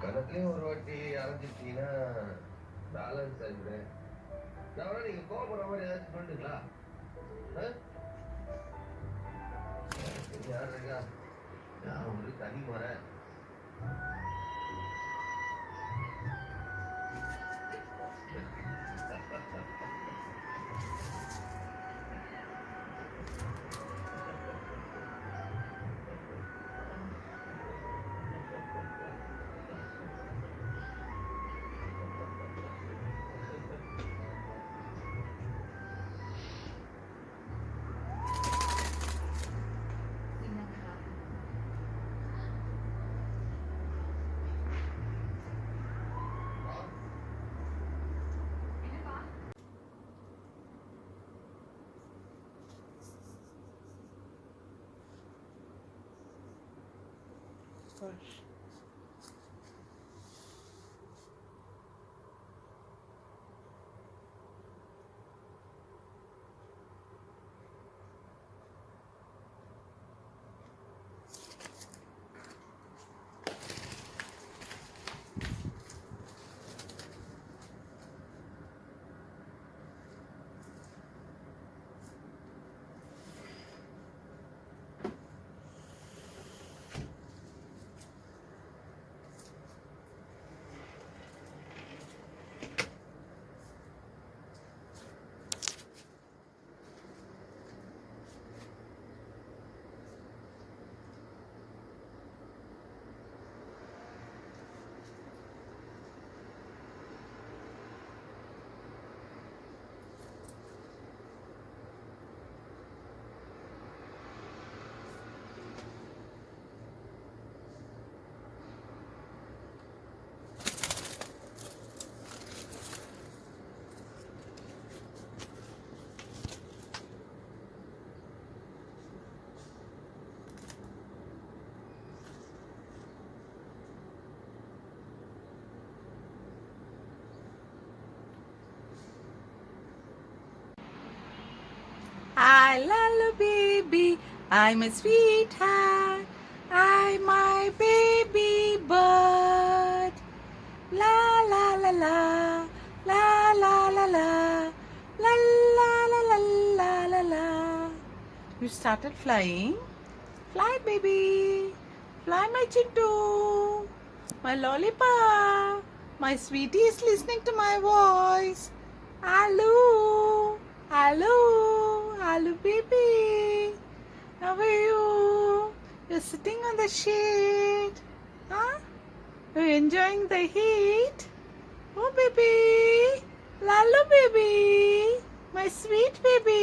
கணக்குலயும் ஒரு வாட்டி அரைஞ்சிட்டீங்கன்னா பேலன்ஸ் ஆயிடுது. நான் வேணா நீங்க கோவப்படுற மாதிரி ஏதாச்சும் பண்ணுங்களா? யார் இருக்கா? நான் ஒரு தனி முறை. Gosh. I love baby, I'm a sweetheart, I'm my baby bird. La la la la, la la la la, la la la la la la la. You started flying? Fly baby, fly my chittu, my lollipop, my sweetie is listening to my voice. Hello, hello, hello baby. How are you? You're sitting on the shade. Huh? You're enjoying the heat? Oh baby, Lalo baby, my sweet baby.